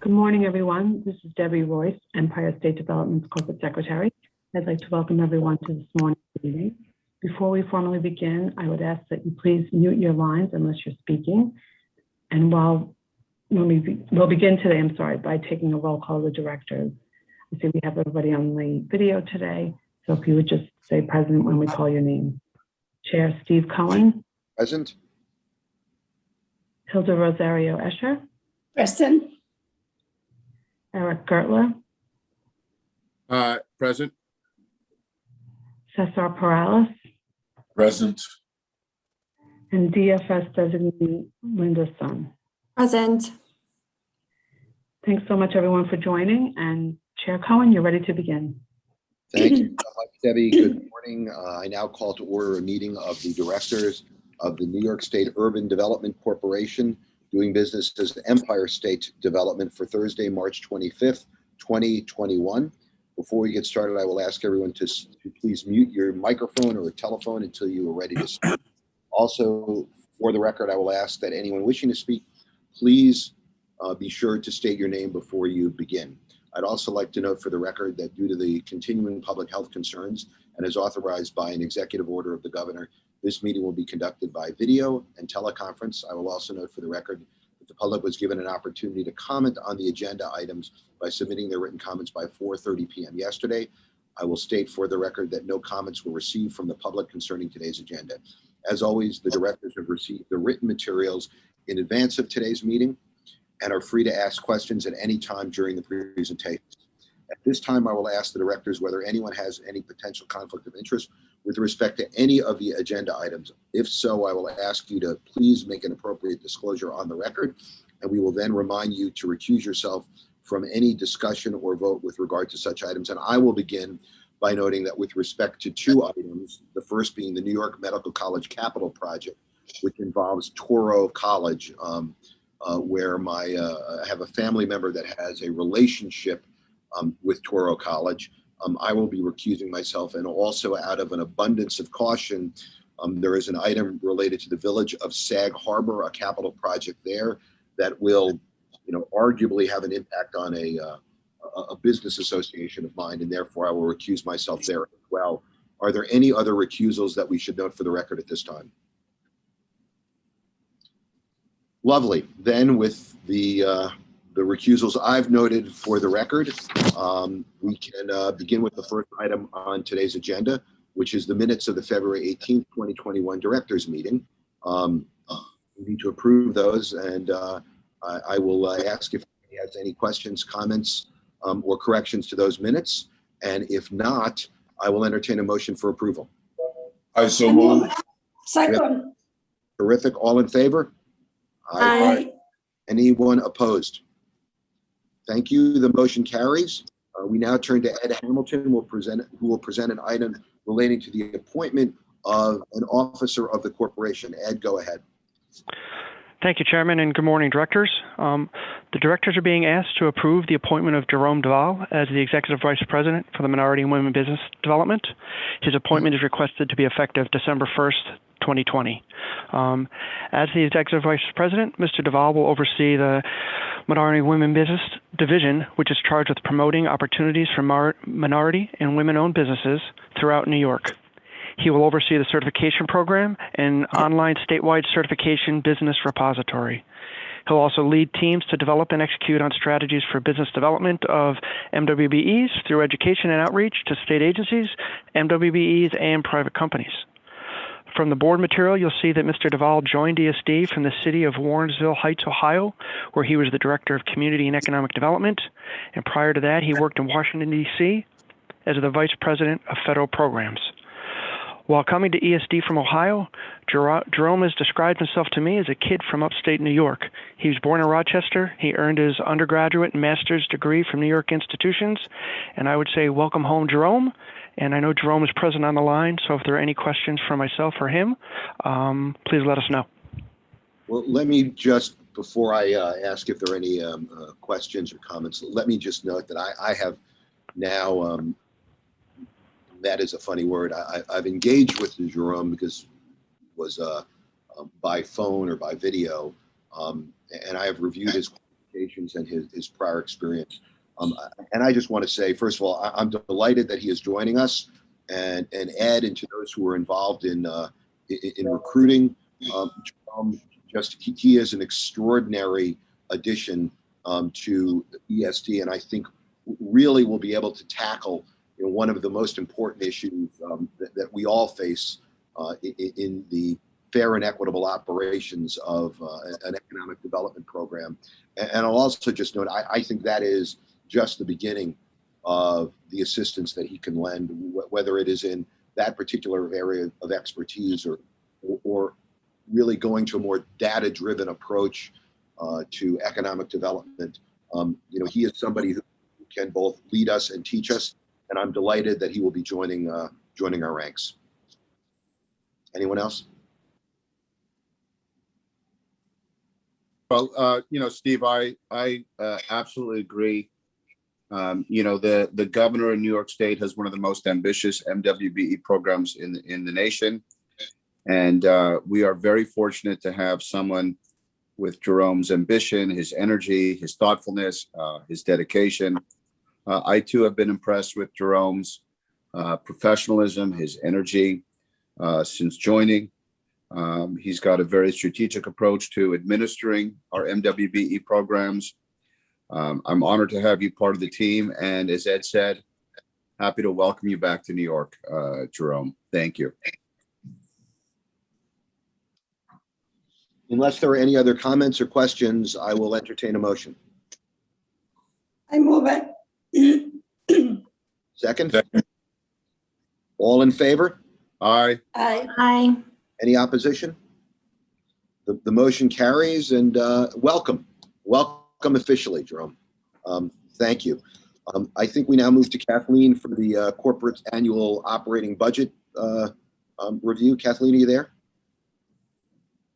Good morning, everyone. This is Debbie Royce, Empire State Development's Corporate Secretary. I'd like to welcome everyone to this morning's meeting. Before we formally begin, I would ask that you please mute your lines unless you're speaking. And we'll begin today, by taking a roll call of the directors. I see we have everybody on the video today, so if you would just say present when we call your name. Chair Steve Cohen. Present. Hilda Rosario Escher. Present. Eric Gertler. Present. Cesar Perales. Present. And DFS designee Linda Sun. Present. Thanks so much, everyone, for joining. And Chair Cohen, you're ready to begin. Thank you so much, Debbie. Good morning. I now call to order a meeting of the directors of the New York State Urban Development Corporation, doing business as Empire State Development, for Thursday, March 25th, 2021. Before we get started, I will ask everyone to please mute your microphone or telephone until you are ready to speak. Also, for the record, I will ask that anyone wishing to speak, please be sure to state your name before you begin. I'd also like to note for the record that due to the continuing public health concerns and as authorized by an executive order of the governor, this meeting will be conducted by video and teleconference. I will also note for the record that the public was given an opportunity to comment on the agenda items by submitting their written comments by 4:30 p.m. yesterday. I will state for the record that no comments were received from the public concerning today's agenda. As always, the directors have received the written materials in advance of today's meeting and are free to ask questions at any time during the presentation. At this time, I will ask the directors whether anyone has any potential conflict of interest with respect to any of the agenda items. If so, I will ask you to please make an appropriate disclosure on the record, and we will then remind you to recuse yourself from any discussion or vote with regard to such items. And I will begin by noting that with respect to two items, the first being the New York Medical College Capital Project, which involves Touro College, where I have a family member that has a relationship with Touro College. I will be recusing myself, and also out of an abundance of caution, there is an item related to the village of Sag Harbor, a capital project there that will, arguably have an impact on a business association of mine, and therefore I will recuse myself there as well. Are there any other recusals that we should note for the record at this time? Lovely. Then with the recusals I've noted for the record, we can begin with the first item on today's agenda, which is the minutes of the February 18th, 2021 directors meeting. We need to approve those, and I will ask if anybody has any questions, comments, or corrections to those minutes. And if not, I will entertain a motion for approval. I so move. Second. Terrific. All in favor? Aye. Anyone opposed? Thank you. The motion carries. We now turn to Ed Hamilton, who will present an item relating to the appointment of an officer of the corporation. Ed, go ahead. Thank you, Chairman, and good morning, directors. The directors are being asked to approve the appointment of Jerome Duval as the Executive Vice President for the Minority and Women Business Development. His appointment is requested to be effective December 1st, 2020. As the Executive Vice President, Mr. Duval will oversee the Minority and Women Business Division, which is charged with promoting opportunities for minority and women-owned businesses throughout New York. He will oversee the certification program and online statewide certification business repository. He'll also lead teams to develop and execute on strategies for business development of MWBEs through education and outreach to state agencies, MWBEs, and private companies. From the board material, you'll see that Mr. Duval joined ESD from the city of Warrensville Heights, Ohio, where he was the Director of Community and Economic Development. And prior to that, he worked in Washington, D.C. as the Vice President of Federal Programs. While coming to ESD from Ohio, Jerome has described himself to me as a kid from upstate New York. He was born in Rochester. He earned his undergraduate and master's degree from New York institutions. And I would say, welcome home, Jerome. And I know Jerome is present on the line, so if there are any questions for myself or him, please let us know. Well, let me just, before I ask if there are any questions or comments, let me just note that I have now, that is a funny word, I've engaged with Jerome because it was by phone or by video, and I have reviewed his qualifications and his prior experience. And I just want to say, first of all, I'm delighted that he is joining us, and Ed, and to those who are involved in recruiting. He is an extraordinary addition to ESD, and I think really will be able to tackle one of the most important issues that we all face in the fair and equitable operations of an economic development program. And I'll also just note, I think that is just the beginning of the assistance that he can lend, whether it is in that particular area of expertise or really going to a more data-driven approach to economic development. He is somebody who can both lead us and teach us, and I'm delighted that he will be joining our ranks. Anyone else? Well, Steve, I absolutely agree. The governor of New York State has one of the most ambitious MWBE programs in the nation. And we are very fortunate to have someone with Jerome's ambition, his energy, his thoughtfulness, his dedication. I too have been impressed with Jerome's professionalism, his energy since joining. He's got a very strategic approach to administering our MWBE programs. I'm honored to have you part of the team. And as Ed said, happy to welcome you back to New York, Jerome. Thank you. Unless there are any other comments or questions, I will entertain a motion. I move it. Second? All in favor? Aye. Aye. Aye. Any opposition? The motion carries, and welcome officially, Jerome. Thank you. I think we now move to Kathleen for the corporate annual operating budget review. Kathleen, are you there?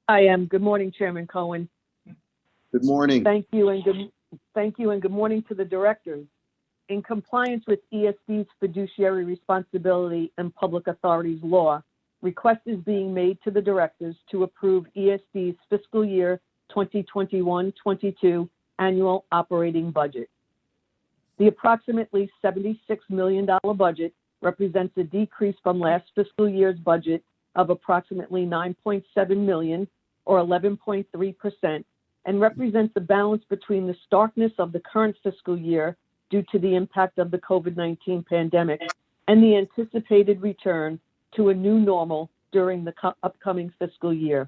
I am. Good morning, Chairman Cohen. Good morning. Thank you, and good morning to the directors. In compliance with ESD's fiduciary responsibility and public authorities law, request is being made to the directors to approve ESD's fiscal year 2021-22 annual operating budget. The approximately $76 million budget represents a decrease from last fiscal year's budget of approximately $9.7 million, or 11.3%, and represents a balance between the starkness of the current fiscal year due to the impact of the COVID-19 pandemic and the anticipated return to a new normal during the upcoming fiscal year.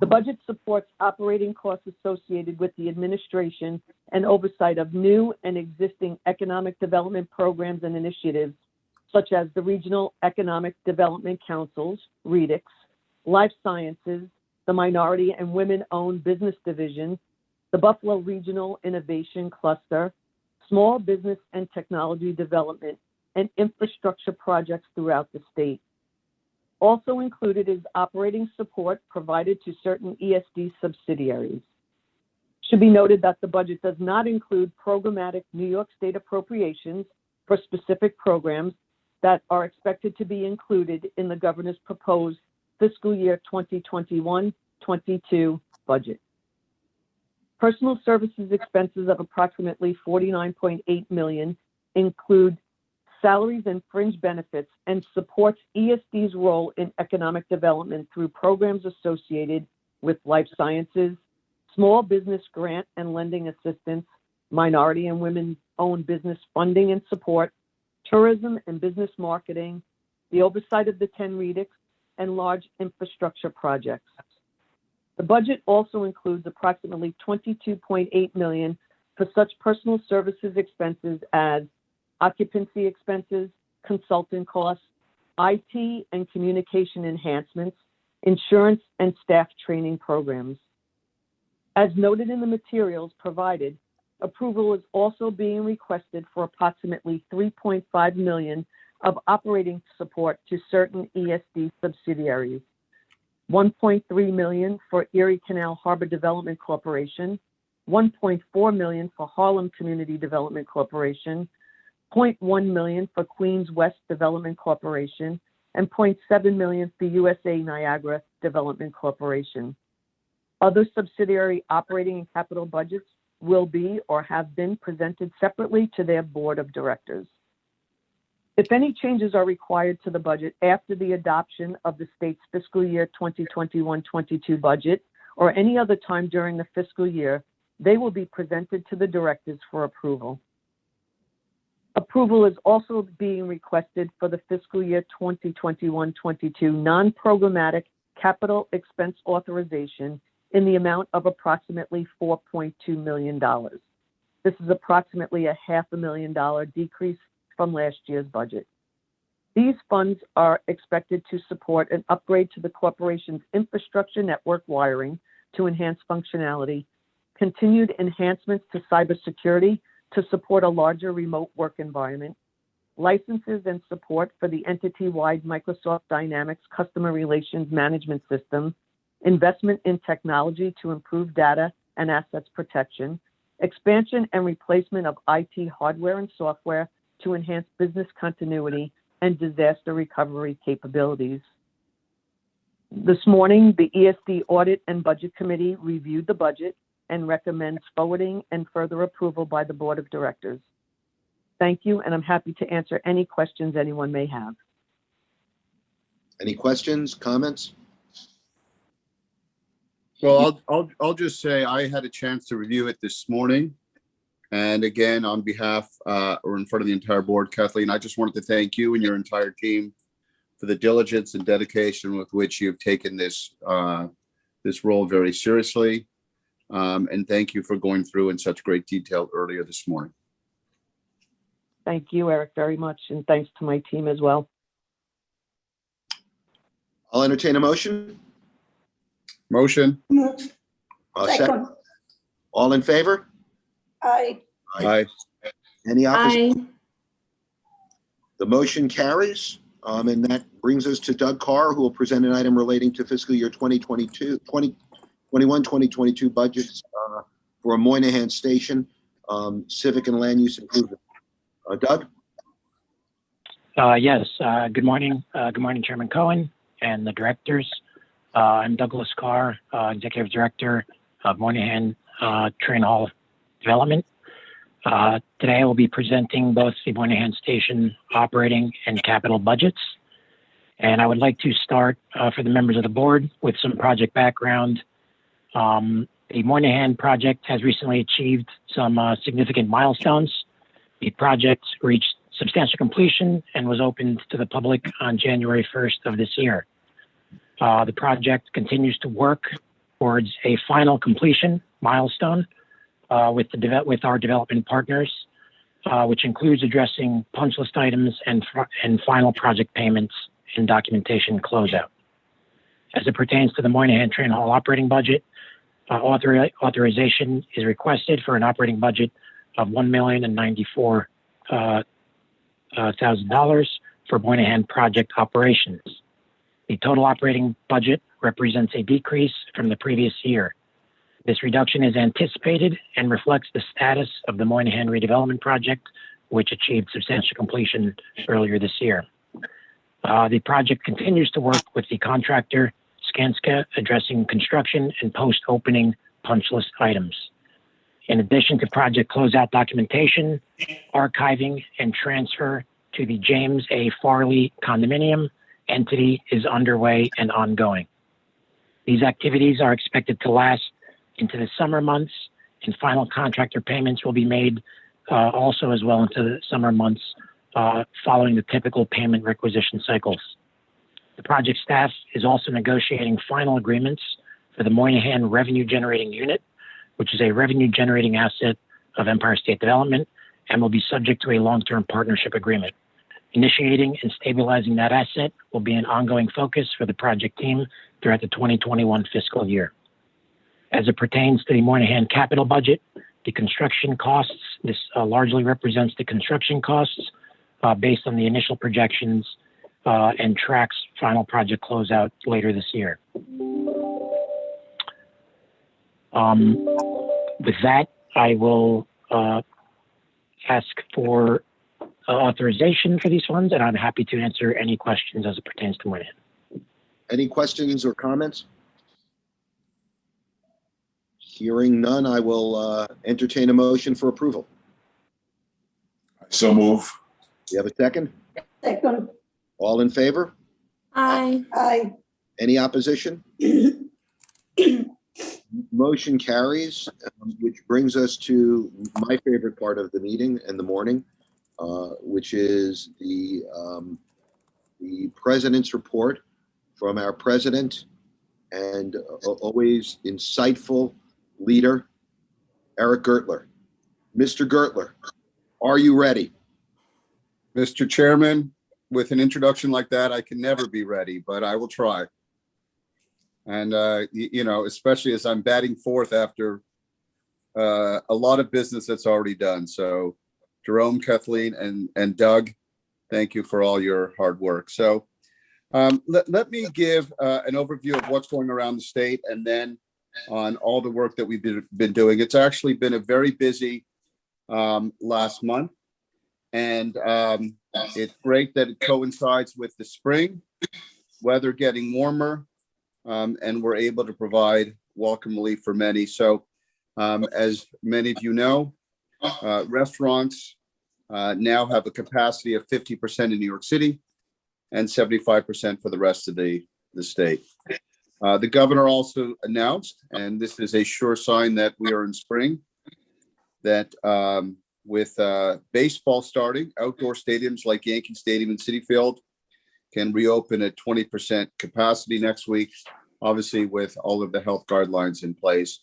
The budget supports operating costs associated with the administration and oversight of new and existing economic development programs and initiatives, such as the Regional Economic Development Councils, REDICs, Life Sciences, the Minority and Women-Owned Business Division, the Buffalo Regional Innovation Cluster, small business and technology development, and infrastructure projects throughout the state. Also included is operating support provided to certain ESD subsidiaries. Should be noted that the budget does not include programmatic New York State appropriations for specific programs that are expected to be included in the governor's proposed fiscal year 2021-22 budget. Personal services expenses of approximately $49.8 million include salaries and fringe benefits and supports ESD's role in economic development through programs associated with life sciences, small business grant and lending assistance, minority and women-owned business funding and support, tourism and business marketing, the oversight of the 10 REDICs, and large infrastructure projects. The budget also includes approximately $22.8 million for such personal services expenses as occupancy expenses, consultant costs, IT and communication enhancements, insurance and staff training programs. As noted in the materials provided, approval is also being requested for approximately $3.5 million of operating support to certain ESD subsidiaries, $1.3 million for Erie Canal Harbor Development Corporation, $1.4 million for Harlem Community Development Corporation, $0.1 million for Queens West Development Corporation, and $0.7 million for USA Niagara Development Corporation. Other subsidiary operating and capital budgets will be or have been presented separately to their board of directors. If any changes are required to the budget after the adoption of the state's fiscal year 2021-22 budget or any other time during the fiscal year, they will be presented to the directors for approval. Approval is also being requested for the fiscal year 2021-22 non-programmatic capital expense authorization in the amount of approximately $4.2 million. This is approximately a $500,000 decrease from last year's budget. These funds are expected to support an upgrade to the corporation's infrastructure network wiring to enhance functionality, continued enhancements to cybersecurity to support a larger remote work environment, licenses and support for the entity-wide Microsoft Dynamics Customer Relations Management System, investment in technology to improve data and assets protection, expansion and replacement of IT hardware and software to enhance business continuity and disaster recovery capabilities. This morning, the ESD Audit and Budget Committee reviewed the budget and recommends forwarding and further approval by the Board of Directors. Thank you, and I'm happy to answer any questions anyone may have. Any questions, comments? Well, I'll just say I had a chance to review it this morning. And again, on behalf or in front of the entire board, Kathleen, I just wanted to thank you and your entire team for the diligence and dedication with which you've taken this role very seriously. And thank you for going through in such great detail earlier this morning. Thank you, Eric, very much, and thanks to my team as well. I'll entertain a motion. Motion. Second. All in favor? Aye. Aye. Any opposition? The motion carries. And that brings us to Doug Carr, who will present an item relating to fiscal year 2021-2022 budgets for a Moynihan Station civic and land use improvement. Doug? Yes. Good morning. Good morning, Chairman Cohen and the directors. I'm Douglas Carr, Executive Director of Moynihan Train Hall Development. Today I will be presenting both the Moynihan Station operating and capital budgets. And I would like to start for the members of the board with some project background. The Moynihan project has recently achieved some significant milestones. The project reached substantial completion and was opened to the public on January 1st of this year. The project continues to work towards a final completion milestone with our development partners, which includes addressing punch list items and final project payments and documentation closeout. As it pertains to the Moynihan Train Hall operating budget, authorization is requested for an operating budget of $1,094,000 for Moynihan project operations. The total operating budget represents a decrease from the previous year. This reduction is anticipated and reflects the status of the Moynihan redevelopment project, which achieved substantial completion earlier this year. The project continues to work with the contractor, Skanska, addressing construction and post-opening punch list items. In addition to project closeout documentation, archiving, and transfer to the James A. Farley condominium entity is underway and ongoing. These activities are expected to last into the summer months, and final contractor payments will be made also as well into the summer months following the typical payment requisition cycles. The project staff is also negotiating final agreements for the Moynihan Revenue Generating Unit, which is a revenue generating asset of Empire State Development and will be subject to a long-term partnership agreement. Initiating and stabilizing that asset will be an ongoing focus for the project team throughout the 2021 fiscal year. As it pertains to the Moynihan capital budget, the construction costs, this largely represents the construction costs based on the initial projections and tracks final project closeout later this year. With that, I will ask for authorization for these funds, and I'm happy to answer any questions as it pertains to Moynihan. Any questions or comments? Hearing none, I will entertain a motion for approval. I so move. You have a second? second, All in favor? Aye. aye. Any opposition? Motion carries, which brings us to my favorite part of the meeting in the morning, which is the president's report from our president and always insightful leader, Eric Gertler. Mr. Gertler, are you ready? Mr. Chairman, with an introduction like that, I can never be ready, but I will try. And, you know, especially as I'm batting fourth after a lot of business that's already done. So Jerome, Kathleen, and Doug, thank you for all your hard work. So let me give an overview of what's going around the state and then on all the work that we've been doing. It's actually been a very busy last month. And it's great that it coincides with the spring, weather getting warmer, and we're able to provide welcome relief for many. So as many of you know, restaurants now have a capacity of 50% in New York City and 75% for the rest of the state. The governor also announced, and this is a sure sign that we are in spring, that with baseball starting, outdoor stadiums like Yankee Stadium and Citi Field can reopen at 20% capacity next week, obviously with all of the health guidelines in place.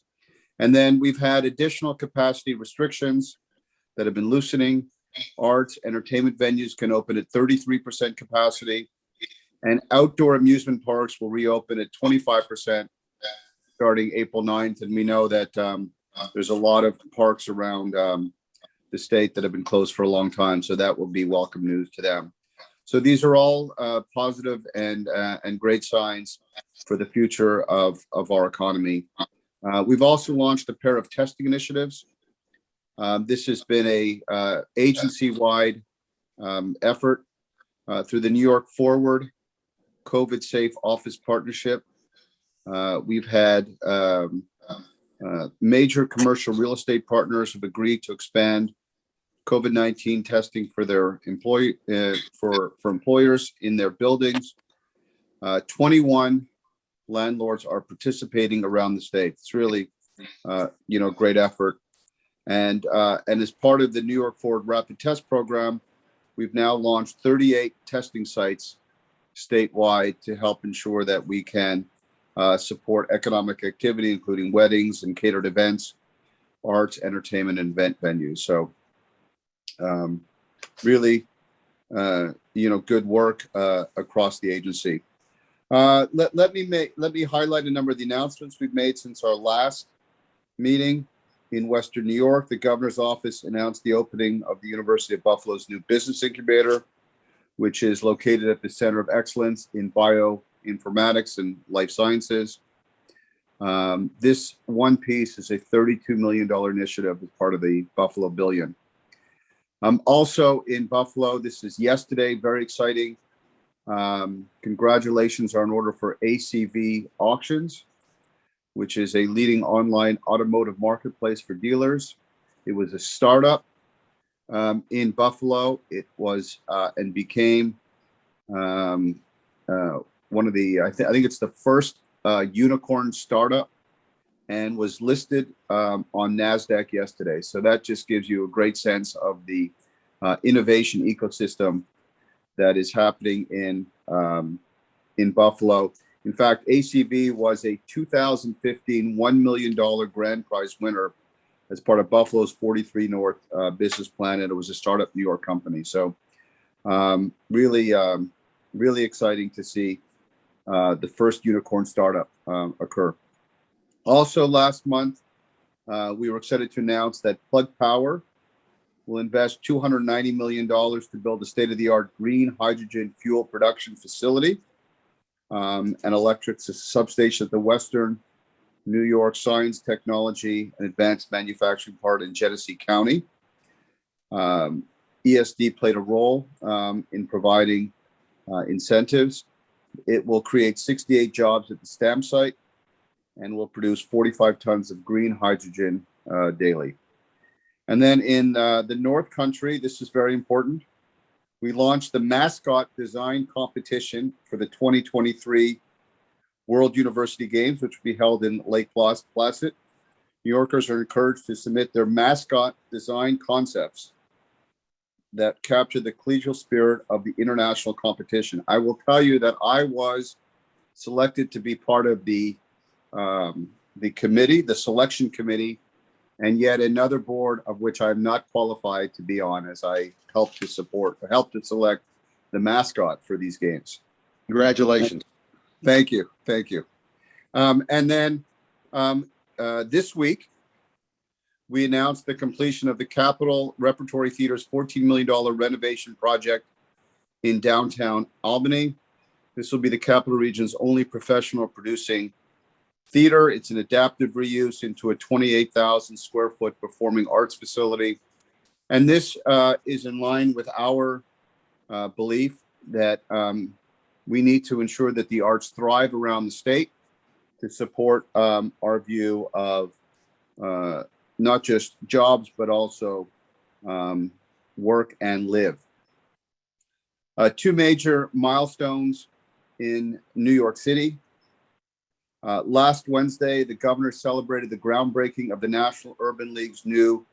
And then we've had additional capacity restrictions that have been loosening. Arts, entertainment venues can open at 33% capacity, and outdoor amusement parks will reopen at 25% starting April 9th. And we know that there's a lot of parks around the state that have been closed for a long time, so that will be welcome news to them. So these are all positive and great signs for the future of our economy. We've also launched a pair of testing initiatives. This has been a agency-wide effort through the New York Forward COVID Safe Office Partnership. We've had major commercial real estate partners have agreed to expand COVID-19 testing for their for employers in their buildings. 21 landlords are participating around the state. It's really, great effort. And as part of the New York Forward Rapid Test Program, we've now launched 38 testing sites statewide to help ensure that we can support economic activity, including weddings and catered events, arts, entertainment, and event venues. So really, good work across the agency. Let me highlight a number of the announcements we've made since our last meeting in Western New York. The governor's office announced the opening of the University of Buffalo's new business incubator, which is located at the Center of Excellence in Bioinformatics and Life Sciences. This one piece is a $32 million initiative as part of the Buffalo Billion. Also in Buffalo, this is yesterday, very exciting. Congratulations are in order for ACV Auctions, which is a leading online automotive marketplace for dealers. It was a startup in Buffalo. It was and became one of the, I think it's the first unicorn startup, and was listed on NASDAQ yesterday. So that just gives you a great sense of the innovation ecosystem that is happening in Buffalo. In fact, ACV was a 2015 $1 million grand prize winner as part of Buffalo's 43 North business plan, and it was a startup New York company. So really exciting to see the first unicorn startup occur. Also last month, we were excited to announce that Plug Power will invest $290 million to build a state-of-the-art green hydrogen fuel production facility, an electric substation at the Western New York Science, Technology, and Advanced Manufacturing Park in Genesee County. ESD played a role in providing incentives. It will create 68 jobs at the STAM site and will produce 45 tons of green hydrogen daily. And then in the North Country, this is very important. We launched the Mascot design competition for the 2023 World University Games, which will be held in Lake Placid. New Yorkers are encouraged to submit their mascot design concepts that capture the collegial spirit of the international competition. I will tell you that I was selected to be part of the committee, the selection committee, and yet another board of which I'm not qualified to be on, as I helped to select the mascot for these games. Congratulations. Thank you. And then this week, we announced the completion of the Capitol Repertory Theater's $14 million renovation project in downtown Albany. This will be the Capital Region's only professional producing theater. It's an adaptive reuse into a 28,000 square foot performing arts facility. And this is in line with our belief that we need to ensure that the arts thrive around the state to support our view of not just jobs, but also work and live. Two major milestones in New York City. Last Wednesday, the governor celebrated the groundbreaking of the National Urban League's new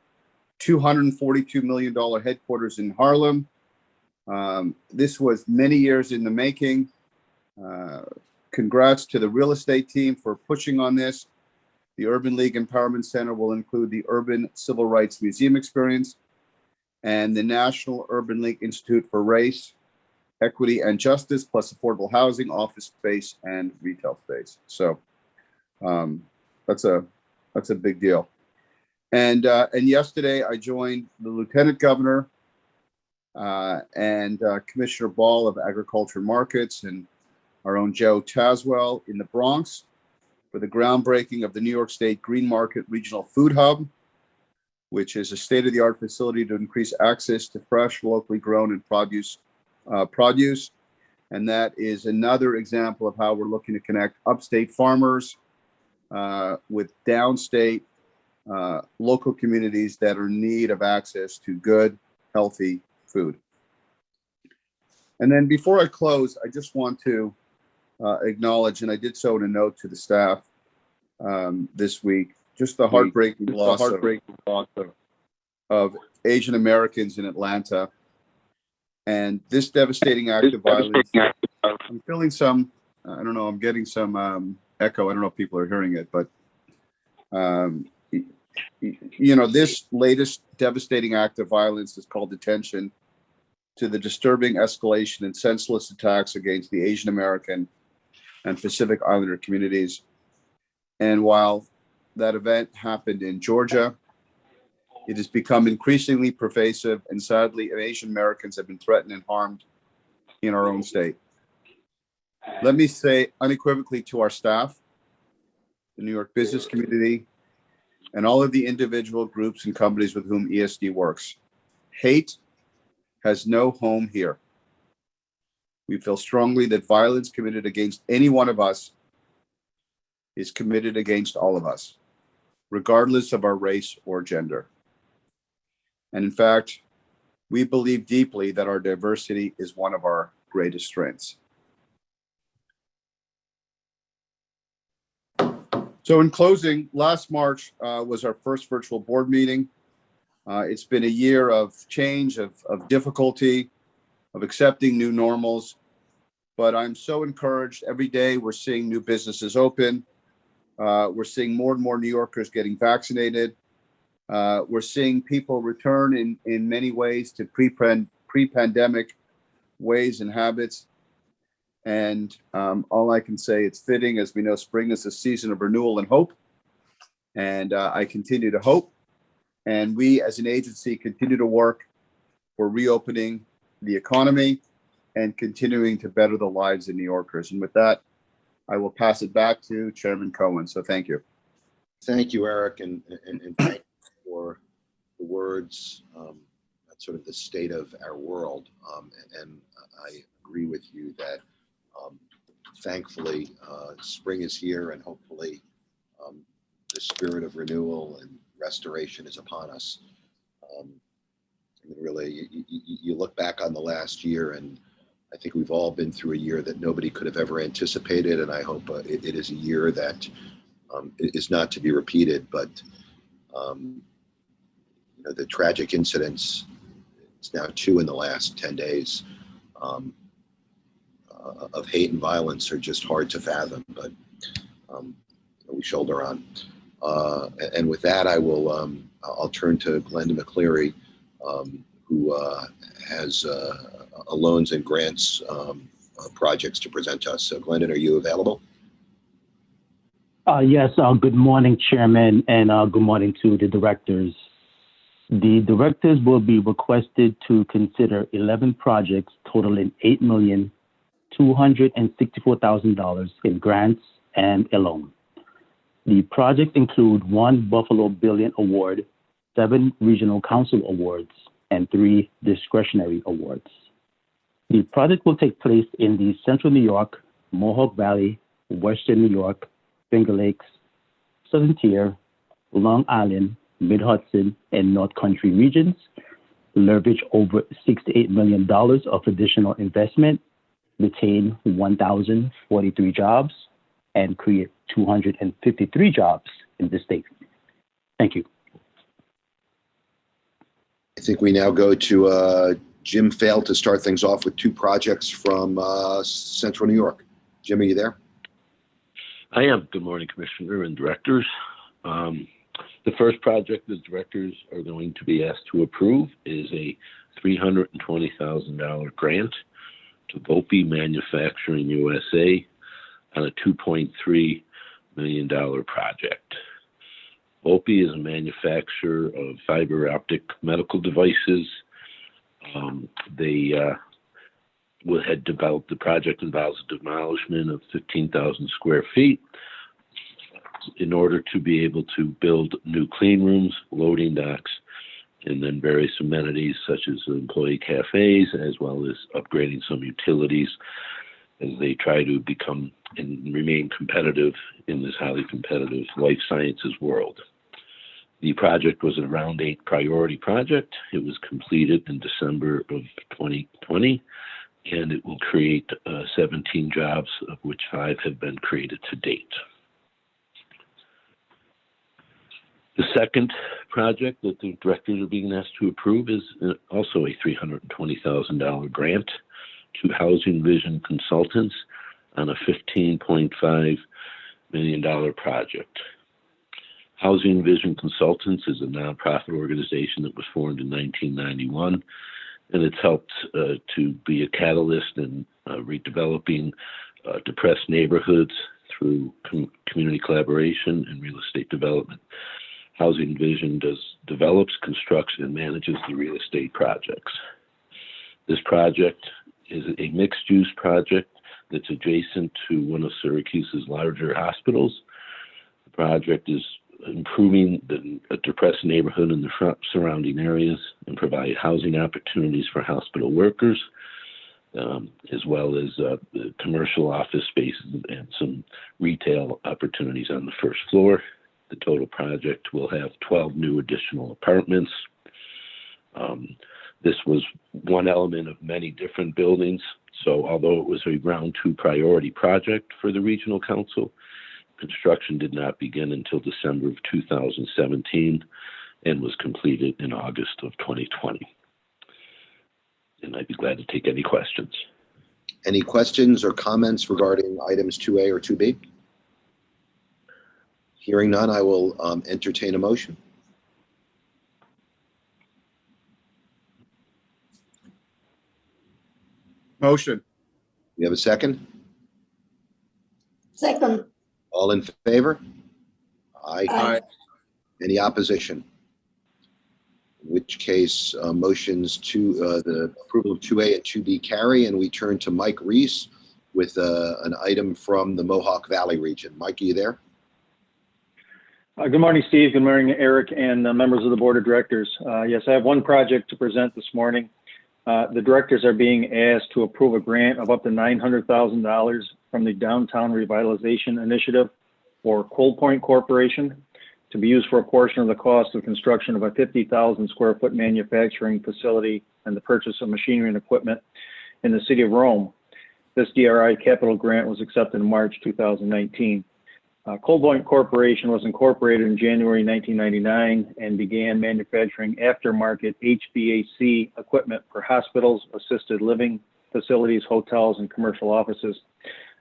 $242 million headquarters in Harlem. This was many years in the making. Congrats to the real estate team for pushing on this. The Urban League Empowerment Center will include the Urban Civil Rights Museum experience and the National Urban League Institute for Race, Equity, and Justice, plus affordable housing, office space, and retail space. So that's a big deal. And yesterday I joined the Lieutenant Governor and Commissioner Ball of Agriculture Markets and our own Joe Tazwell in the Bronx for the groundbreaking of the New York State Green Market Regional Food Hub, which is a state-of-the-art facility to increase access to fresh, locally grown and produce. And that is another example of how we're looking to connect upstate farmers with downstate local communities that are in need of access to good, healthy food. And then before I close, I just want to acknowledge, and I did so in a note to the staff this week, just the heartbreaking loss of Asian Americans in Atlanta. And this devastating act of violence, I'm feeling some, I don't know, I'm getting some echo. I don't know if people are hearing it, but, you know, this latest devastating act of violence has called attention to the disturbing escalation and senseless attacks against the Asian American and Pacific Islander communities. And while that event happened in Georgia, it has become increasingly pervasive, and sadly, Asian Americans have been threatened and harmed in our own state. Let me say unequivocally to our staff, the New York business community, and all of the individual groups and companies with whom ESD works, hate has no home here. We feel strongly that violence committed against any one of us is committed against all of us, regardless of our race or gender. And in fact, we believe deeply that our diversity is one of our greatest strengths. So in closing, last March was our first virtual board meeting. It's been a year of change, of difficulty, of accepting new normals. But I'm so encouraged. Every day we're seeing new businesses open. We're seeing more and more New Yorkers getting vaccinated. We're seeing people return in many ways to pre-pandemic ways and habits. And all I can say, it's fitting, as we know, spring is a season of renewal and hope. And I continue to hope. And we as an agency continue to work for reopening the economy and continuing to better the lives of New Yorkers. And with that, I will pass it back to Chairman Cohen. So thank you. Thank you, Eric, and thank you for the words. That's sort of the state of our world. And I agree with you that thankfully spring is here, and hopefully the spirit of renewal and restoration is upon us. I mean, really, you look back on the last year, and I think we've all been through a year that nobody could have ever anticipated, and I hope it is a year that is not to be repeated. But you know, the tragic incidents, it's now 2 in the last 10 days, of hate and violence are just hard to fathom, but we shoulder on. And with that, I'll turn to Glenda McCleary, who has a loans and grants projects to present to us. So Glenda, are you available? Yes, good morning, Chairman, and good morning to the directors. The directors will be requested to consider 11 projects totaling $8,264,000 in grants and a loan. The projects include 1 Buffalo Billion Award, 7 Regional Council Awards, and 3 discretionary awards. The project will take place in the Central New York, Mohawk Valley, Western New York, Finger Lakes, Southern Tier, Long Island, Mid-Hudson, and North Country regions, leverage over $68 million of additional investment, retain 1,043 jobs, and create 253 jobs in the state. Thank you. I think we now go to Jim Fail to start things off with 2 projects from Central New York. Jim, are you there? I am. Good morning, Commissioner and directors. The first project the directors are going to be asked to approve is a $320,000 grant to Volpe Manufacturing USA on a $2.3 million project. Volpe is a manufacturer of fiber optic medical devices. They had developed the project involves a demolishment of 15,000 square feet in order to be able to build new clean rooms, loading docks, and then various amenities such as employee cafes, as well as upgrading some utilities as they try to become and remain competitive in this highly competitive life sciences world. The project was a round 8 priority project. It was completed in December of 2020, and it will create 17 jobs, of which 5 have been created to date. The second project that the directors are being asked to approve is also a $320,000 grant to Housing Vision Consultants on a $15.5 million project. Housing Vision Consultants is a nonprofit organization that was formed in 1991, and it's helped to be a catalyst in redeveloping depressed neighborhoods through community collaboration and real estate development. Housing Vision develops, constructs, and manages the real estate projects. This project is a mixed-use project that's adjacent to one of Syracuse's larger hospitals. The project is improving a depressed neighborhood and the surrounding areas and provide housing opportunities for hospital workers, as well as commercial office spaces and some retail opportunities on the first floor. The total project will have 12 new additional apartments. This was one element of many different buildings. So although it was a round 2 priority project for the Regional Council, construction did not begin until December of 2017 and was completed in August of 2020. And I'd be glad to take any questions. Any questions or comments regarding items 2A or 2B? Hearing none, I will entertain a motion. Motion. We have a second? second, All in favor? Aye. Aye. Any opposition? In which case, motions to the approval of 2A and 2B carry, and we turn to Mike Reese with an item from the Mohawk Valley region. Mike, are you there? Good morning, Steve. Good morning, Eric, and members of the Board of Directors. Yes, I have one project to present this morning. The directors are being asked to approve a grant of up to $900,000 from the Downtown Revitalization Initiative for Cold Point Corporation. to be used for a portion of the cost of construction of a 50,000 square foot manufacturing facility and the purchase of machinery and equipment in the city of Rome. This DRI capital grant was accepted in March 2019. Cold Point Corporation was incorporated in January 1999 and began manufacturing aftermarket HVAC equipment for hospitals, assisted living facilities, hotels, and commercial offices.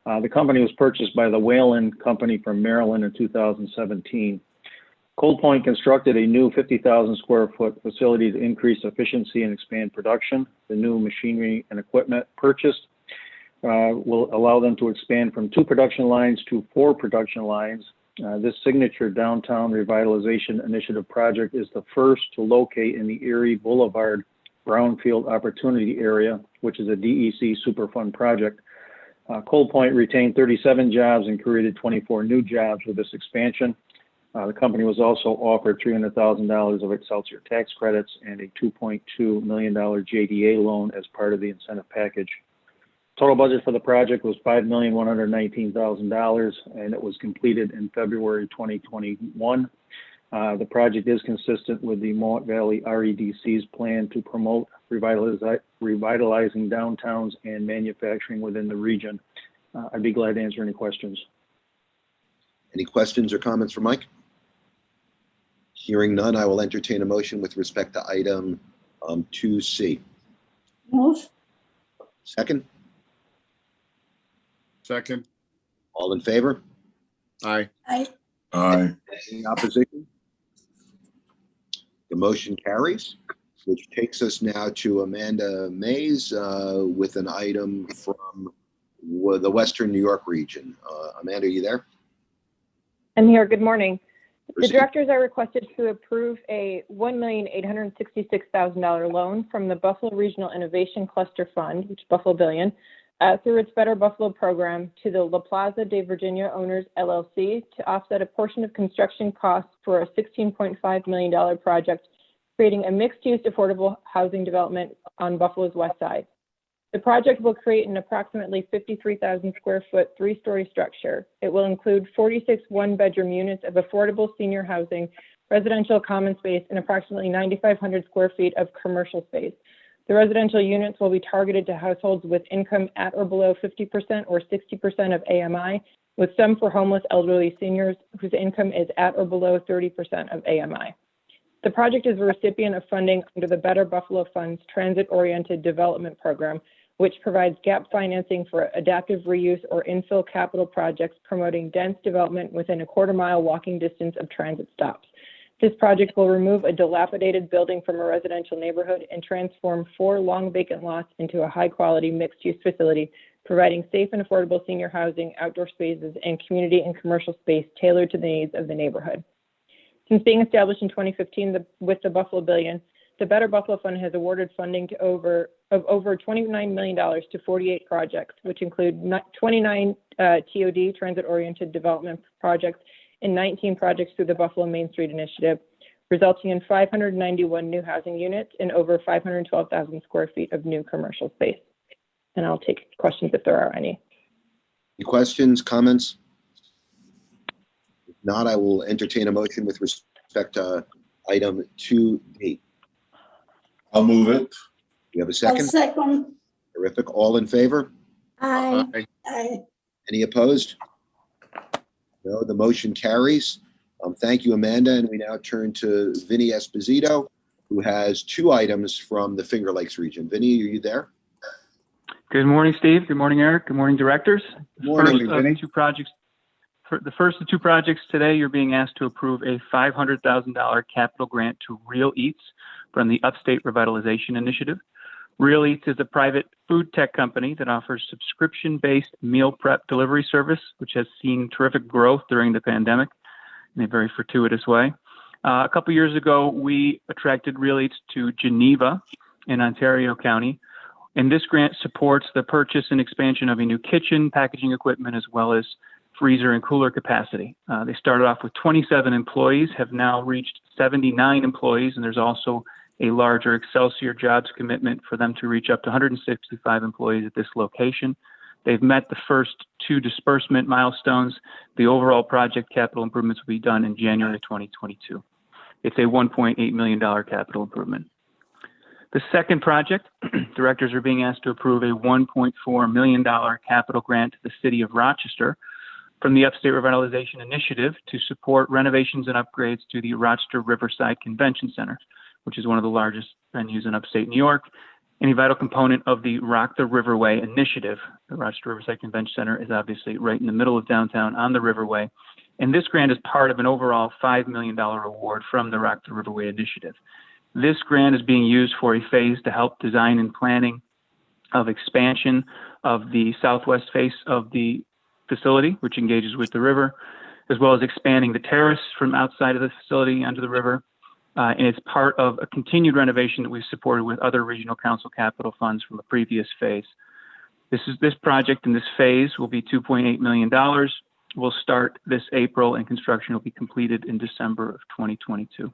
The company was purchased by the Whalen Company from Maryland in 2017. Cold Point constructed a new 50,000 square foot facility to increase efficiency and expand production. The new machinery and equipment purchased will allow them to expand from 2 production lines to 4 production lines. This signature downtown revitalization initiative project is the first to locate in the Erie Boulevard Brownfield Opportunity Area, which is a DEC Superfund project. Cold Point retained 37 jobs and created 24 new jobs with this expansion. The company was also offered $300,000 of Excelsior tax credits and a $2.2 million JDA loan as part of the incentive package. Total budget for the project was $5,119,000, and it was completed in February 2021. The project is consistent with the Mohawk Valley REDC's plan to promote revitalizing downtowns and manufacturing within the region. I'd be glad to answer any questions. Any questions or comments for Mike? Hearing none, I will entertain a motion with respect to item 2C. Move. Second? Second. All in favor? Aye. Aye. Aye. Any opposition? The motion carries, which takes us now to Amanda Mays with an item from the Western New York region. Amanda, are you there? I'm here. Good morning. Proceed. The directors are requested to approve a $1,866,000 loan from the Buffalo Regional Innovation Cluster Fund, which is Buffalo Billion, through its Better Buffalo program to the La Plaza de Virginia Owners LLC to offset a portion of construction costs for a $16.5 million project, creating a mixed-use affordable housing development on Buffalo's west side. The project will create an approximately 53,000 square foot 3-story structure. It will include 46 one-bedroom units of affordable senior housing, residential common space, and approximately 9,500 square feet of commercial space. The residential units will be targeted to households with income at or below 50% or 60% of AMI, with some for homeless elderly seniors whose income is at or below 30% of AMI. The project is a recipient of funding under the Better Buffalo Fund's Transit-Oriented Development Program, which provides gap financing for adaptive reuse or infill capital projects promoting dense development within a quarter-mile walking distance of transit stops. This project will remove a dilapidated building from a residential neighborhood and transform 4 long vacant lots into a high-quality mixed-use facility, providing safe and affordable senior housing, outdoor spaces, and community and commercial space tailored to the needs of the neighborhood. Since being established in 2015 with the Buffalo Billion, the Better Buffalo Fund has awarded funding to over $29 million to 48 projects, which include 29 TOD, transit-oriented development projects, and 19 projects through the Buffalo Main Street Initiative, resulting in 591 new housing units and over 512,000 square feet of new commercial space. And I'll take questions if there are any. Any questions, comments? If not, I will entertain a motion with respect to item 2B. I'll move it. You have a I'll second? second. Terrific. All in favor? Aye. Aye. Aye. Any opposed? No, the motion carries. Thank you, Amanda. And we now turn to Vinny Esposito, who has 2 items from the Finger Lakes region. Vinny, are you there? Good morning, Steve. Good morning, Eric. Good morning, directors. Good morning, Vinny. The first of 2 projects today, you're being asked to approve a $500,000 capital grant to Real Eats from the Upstate Revitalization Initiative. Real Eats is a private food tech company that offers subscription-based meal prep delivery service, which has seen terrific growth during the pandemic in a very fortuitous way. A couple years ago, we attracted Real Eats to Geneva in Ontario County, and this grant supports the purchase and expansion of a new kitchen, packaging equipment, as well as freezer and cooler capacity. They started off with 27 employees, have now reached 79 employees, and there's also a larger Excelsior jobs commitment for them to reach up to 165 employees at this location. They've met the first two disbursement milestones. The overall project capital improvements will be done in January 2022. It's a $1.8 million capital improvement. The second project, directors are being asked to approve a $1.4 million capital grant to the city of Rochester from the Upstate Revitalization Initiative to support renovations and upgrades to the Rochester Riverside Convention Center, which is one of the largest venues in upstate New York, and a vital component of the Rock the Riverway initiative. The Rochester Riverside Convention Center is obviously right in the middle of downtown on the Riverway, and this grant is part of an overall $5 million award from the Rock the Riverway initiative. This grant is being used for a phase to help design and planning of expansion of the southwest face of the facility, which engages with the river, as well as expanding the terrace from outside of the facility onto the river. And it's part of a continued renovation that we've supported with other regional council capital funds from a previous phase. This project in this phase will be $2.8 million. We'll start this April and construction will be completed in December of 2022.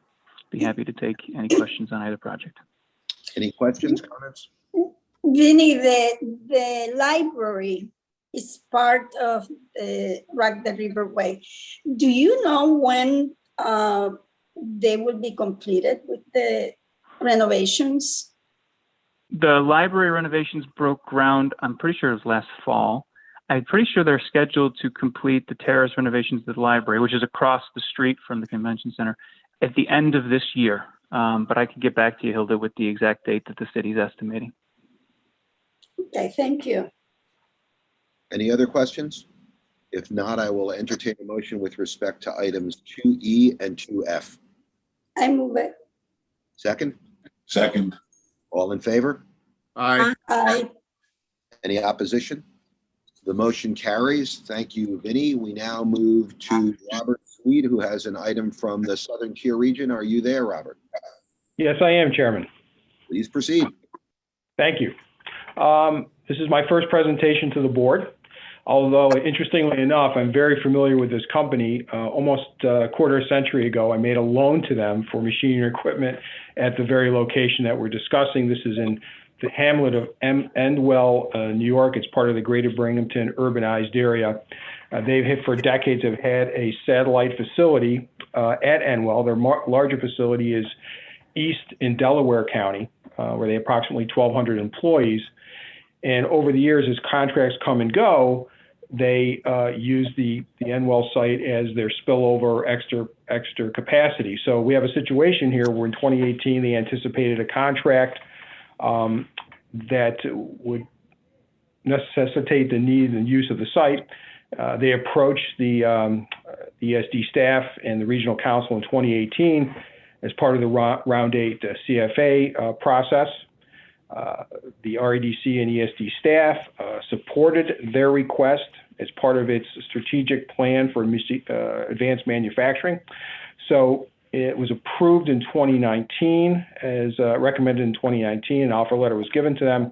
Be happy to take any questions on either project. Any questions, comments? Vinny, the library is part of Rock the Riverway. Do you know when they will be completed with the renovations? The library renovations broke ground, I'm pretty sure it was last fall. I'm pretty sure they're scheduled to complete the terrace renovations of the library, which is across the street from the convention center, at the end of this year. But I could get back to you, Hilda, with the exact date that the city's estimating. Okay, thank you. Any other questions? If not, I will entertain a motion with respect to items 2E and 2F. I move it. Second? Second. All in favor? Aye. Aye. Any opposition? The motion carries. Thank you, Vinny. We now move to Robert Sweet, who has an item from the Southern Tier region. Are you there, Robert? Yes, I am, Chairman. Please proceed. Thank you. This is my first presentation to the board. Although, interestingly enough, I'm very familiar with this company. Almost a quarter century ago, I made a loan to them for machinery and equipment at the very location that we're discussing. This is in the hamlet of Endwell, New York. It's part of the greater Binghamton urbanized area. They've for decades have had a satellite facility at Endwell. Their larger facility is east in Delaware County, where they have approximately 1,200 employees. And over the years, as contracts come and go, they use the Endwell site as their spillover extra capacity. So we have a situation here where in 2018, they anticipated a contract that would necessitate the need and use of the site. They approached the ESD staff and the regional council in 2018 as part of the Round 8 CFA process. The REDC and ESD staff supported their request as part of its strategic plan for advanced manufacturing. So it was approved in 2019, as recommended in 2019. An offer letter was given to them,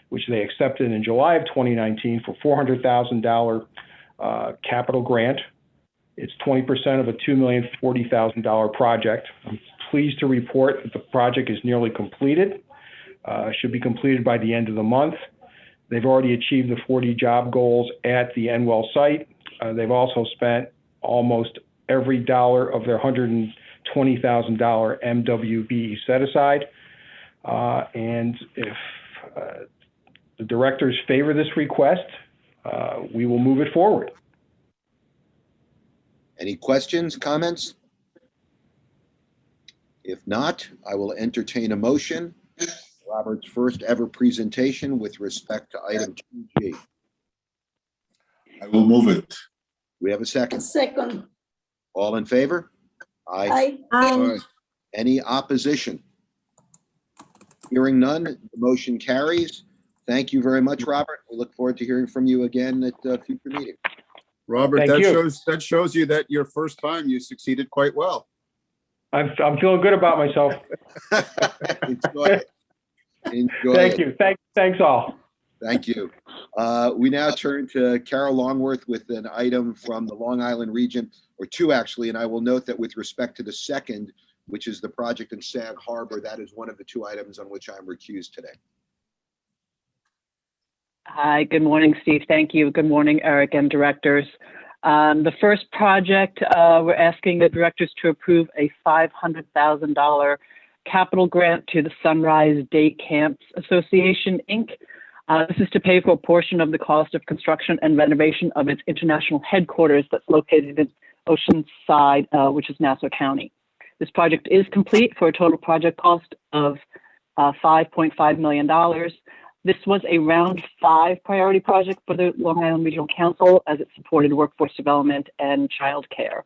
which they accepted in July of 2019 for $400,000 capital grant. It's 20% of a $2,040,000 project. I'm pleased to report that the project is nearly completed. Should be completed by the end of the month. They've already achieved the 40 job goals at the Endwell site. They've also spent almost every dollar of their $120,000 MWBE set aside. And if the directors favor this request, we will move it forward. Any questions, comments? If not, I will entertain a motion. Robert's first ever presentation with respect to item 2G. I will move it. We have a second. Second. All in favor? Aye. Aye. Any opposition? Hearing none, the motion carries. Thank you very much, Robert. We look forward to hearing from you again at future meetings. Robert, Thank you. that shows you that your first time you succeeded quite well. I'm feeling good about myself. Enjoy it. Enjoy Thank it. you. Thanks all. Thank you. We now turn to Carol Longworth with an item from the Long Island region, or two actually, and I will note that with respect to the second, which is the project in Sag Harbor, that is one of the two items on which I'm recused today. Hi, good morning, Steve. Thank you. Good morning, Eric and directors. The first project, we're asking the directors to approve a $500,000 capital grant to the Sunrise Day Camps Association, Inc. This is to pay for a portion of the cost of construction and renovation of its international headquarters that's located in Oceanside, which is Nassau County. This project is complete for a total project cost of $5.5 million. This was a round 5 priority project for the Long Island Regional Council as it supported workforce development and childcare.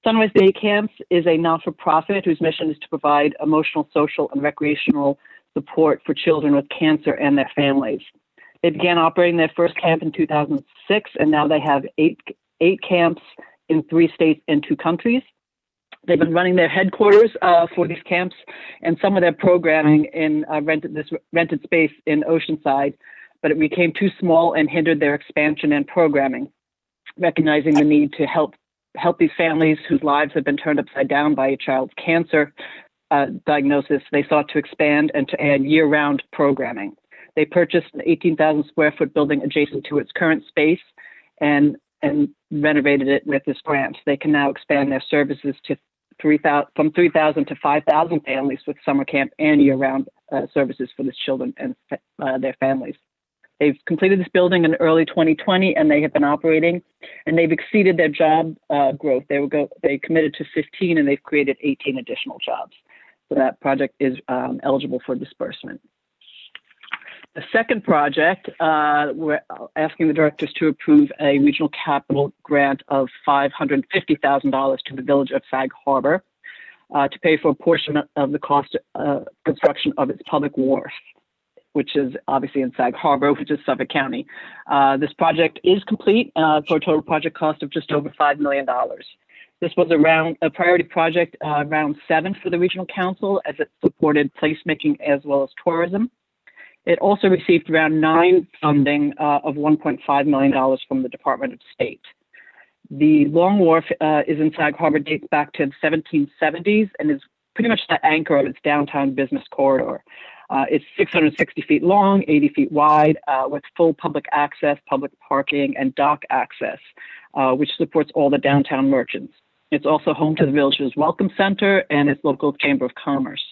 Sunrise Day Camps is a not-for-profit whose mission is to provide emotional, social, and recreational support for children with cancer and their families. They began operating their first camp in 2006, and now they have eight camps in 3 states and 2 countries. They've been running their headquarters for these camps and some of their programming in rented space in Oceanside, but it became too small and hindered their expansion and programming. Recognizing the need to help these families whose lives have been turned upside down by a child's cancer diagnosis, they sought to expand and to add year-round programming. They purchased an 18,000 square foot building adjacent to its current space and renovated it with this grant. They can now expand their services to from 3,000 to 5,000 families with summer camp and year-round services for the children and their families. They've completed this building in early 2020, and they have been operating, and they've exceeded their job growth. They committed to 15, and they've created 18 additional jobs. So that project is eligible for disbursement. The second project, we're asking the directors to approve a regional capital grant of $550,000 to the village of Sag Harbor to pay for a portion of the cost of construction of its public wharf, which is obviously in Sag Harbor, which is Suffolk County. This project is complete for a total project cost of just over $5 million. This was a priority project, round 7 for the regional council, as it supported placemaking as well as tourism. It also received round 9 funding of $1.5 million from the Department of State. The Long Wharf is in Sag Harbor, dates back to the 1770s, and is pretty much the anchor of its downtown business corridor. It's 660 feet long, 80 feet wide, with full public access, public parking, and dock access, which supports all the downtown merchants. It's also home to the village's Welcome Center and its local Chamber of Commerce.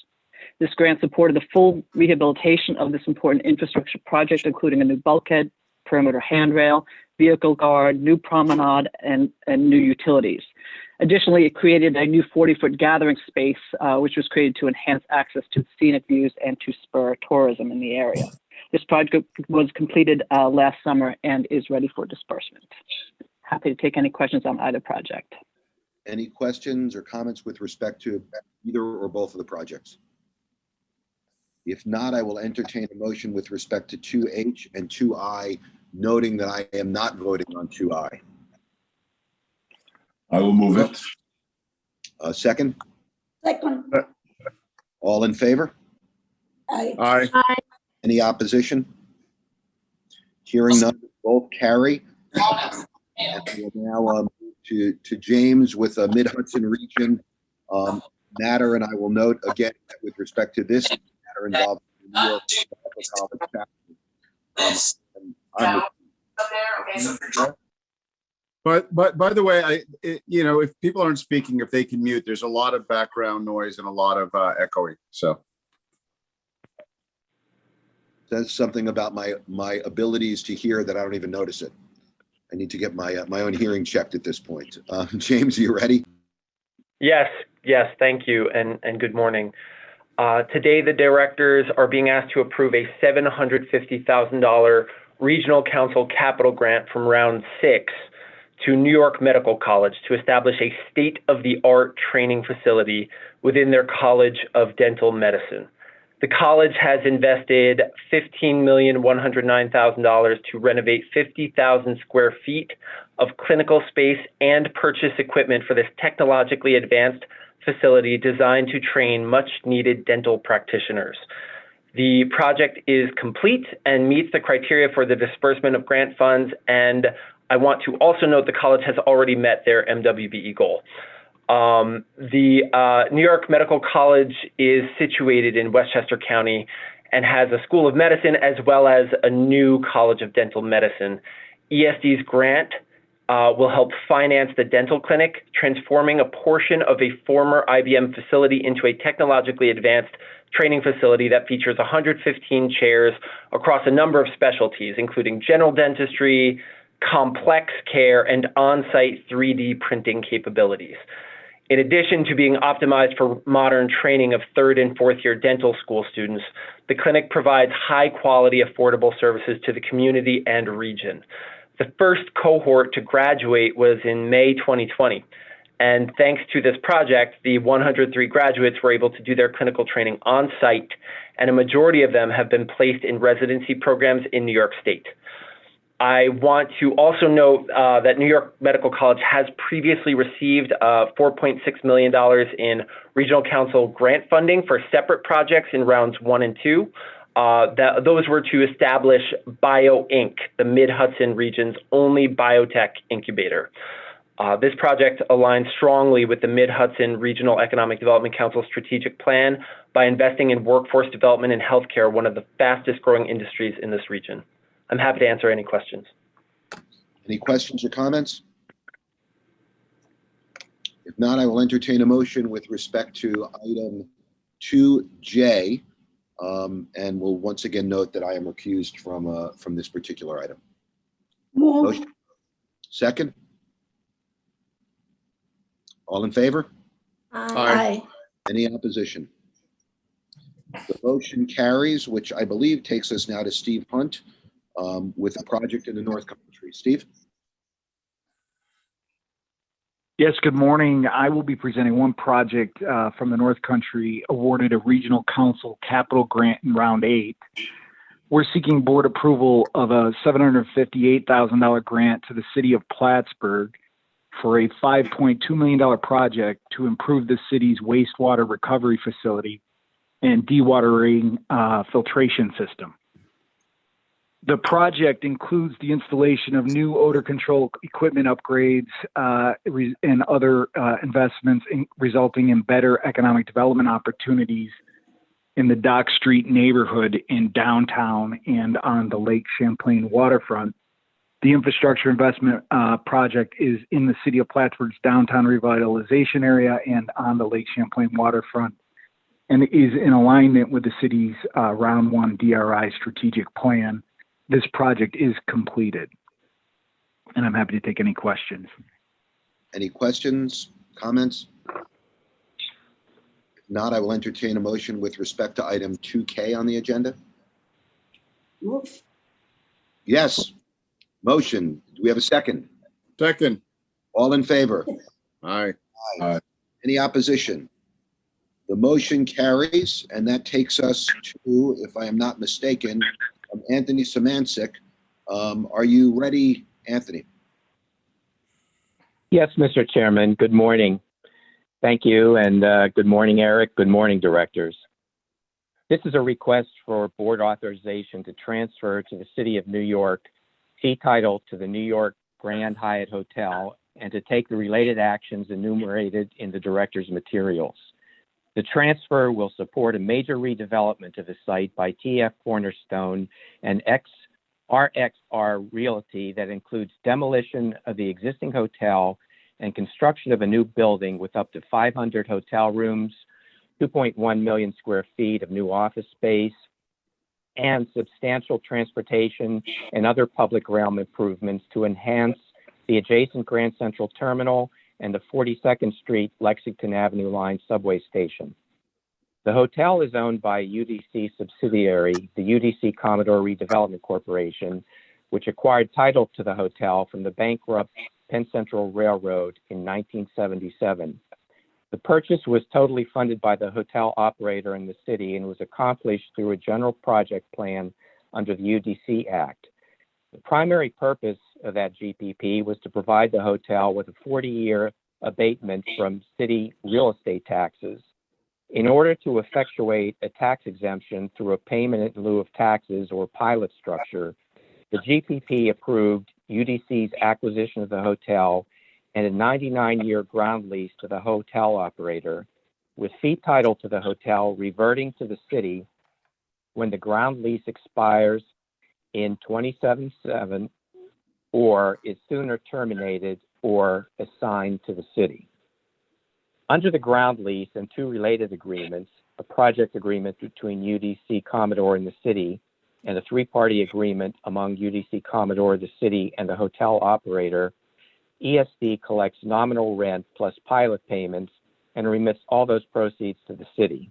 This grant supported the full rehabilitation of this important infrastructure project, including a new bulkhead, perimeter handrail, vehicle guard, new promenade, and new utilities. Additionally, it created a new 40-foot gathering space, which was created to enhance access to scenic views and to spur tourism in the area. This project was completed last summer and is ready for disbursement. Happy to take any questions on either project. Any questions or comments with respect to either or both of the projects? If not, I will entertain a motion with respect to 2H and 2I, noting that I am not voting on 2I. I will move it. Second? Second. All in favor? Aye. Aye. Any opposition? Hearing none, both carry. And we'll now move to James with a Mid-Hudson Region matter, and I will note again that with respect to this matter involving the New York College chapter. But by the way, if people aren't speaking, if they can mute, there's a lot of background noise and a lot of echoing. So That's something about my abilities to hear that I don't even notice it. I need to get my own hearing checked at this point. James, are you ready? Yes, thank you, and good morning. Today, the directors are being asked to approve a $750,000 regional council capital grant from round 6 to New York Medical College to establish a state-of-the-art training facility within their College of Dental Medicine. The college has invested $15,109,000 to renovate 50,000 square feet of clinical space and purchase equipment for this technologically advanced facility designed to train much-needed dental practitioners. The project is complete and meets the criteria for the disbursement of grant funds, and I want to also note the college has already met their MWBE goal. The New York Medical College is situated in Westchester County, and has a School of Medicine as well as a new College of Dental Medicine. ESD's grant will help finance the dental clinic, transforming a portion of a former IBM facility into a technologically advanced training facility that features 115 chairs across a number of specialties, including general dentistry, complex care, and on-site 3D printing capabilities. In addition to being optimized for modern training of third and fourth year dental school students, the clinic provides high quality, affordable services to the community and region. The first cohort to graduate was in May 2020. And thanks to this project, the 103 graduates were able to do their clinical training on site, and a majority of them have been placed in residency programs in New York State. I want to also note that New York Medical College has previously received $4.6 million in Regional Council grant funding for separate projects in rounds 1 and 2. Those were to establish Bio Inc., the Mid-Hudson region's only biotech incubator. This project aligns strongly with the Mid-Hudson Regional Economic Development Council strategic plan by investing in workforce development and healthcare, one of the fastest growing industries in this region. I'm happy to answer any questions. Any questions or comments? If not, I will entertain a motion with respect to item 2J, and will once again note that I am recused from this particular item. Move. Motion. Second? All in favor? Aye. Any opposition? The motion carries, which I believe takes us now to Steve Hunt with a project in the North Country. Steve? Yes, good morning. I will be presenting one project from the North Country awarded a Regional Council capital grant in round 8. We're seeking board approval of a $758,000 grant to the city of Plattsburgh for a $5.2 million project to improve the city's wastewater recovery facility and dewatering filtration system. The project includes the installation of new odor control equipment upgrades and other investments resulting in better economic development opportunities in the Dock Street neighborhood in downtown and on the Lake Champlain waterfront. The infrastructure investment project is in the city of Plattsburgh's downtown revitalization area and on the Lake Champlain waterfront, and is in alignment with the city's Round 1 DRI strategic plan. This project is completed, and I'm happy to take any questions. Any questions, comments? If not, I will entertain a motion with respect to item 2K on the agenda. Move. Yes. Motion. Do we have a second? Second. All in favor? Aye. Aye. Any opposition? The motion carries, and that takes us to, if I am not mistaken, Anthony Samancic. Are you ready, Anthony? Yes, Mr. Chairman. Good morning. Thank you, and good morning, Eric. Good morning, directors. This is a request for board authorization to transfer to the City of New York fee title to the New York Grand Hyatt Hotel and to take the related actions enumerated in the director's materials. The transfer will support a major redevelopment of the site by TF Cornerstone and RXR Realty that includes demolition of the existing hotel and construction of a new building with up to 500 hotel rooms, 2.1 million square feet of new office space, and substantial transportation and other public realm improvements to enhance the adjacent Grand Central Terminal and the 42nd Street Lexington Avenue Line subway station. The hotel is owned by a UDC subsidiary, the UDC Commodore Redevelopment Corporation, which acquired title to the hotel from the bankrupt Penn Central Railroad in 1977. The purchase was totally funded by the hotel operator in the city and was accomplished through a general project plan under the UDC Act. The primary purpose of that GPP was to provide the hotel with a 40-year abatement from city real estate taxes. In order to effectuate a tax exemption through a payment in lieu of taxes or pilot structure, the GPP approved UDC's acquisition of the hotel and a 99-year ground lease to the hotel operator, with fee title to the hotel reverting to the city when the ground lease expires in 2077 or is sooner terminated or assigned to the city. Under the ground lease and two related agreements, a project agreement between UDC Commodore and the city, and a three-party agreement among UDC Commodore, the city, and the hotel operator, ESD collects nominal rent plus pilot payments and remits all those proceeds to the city.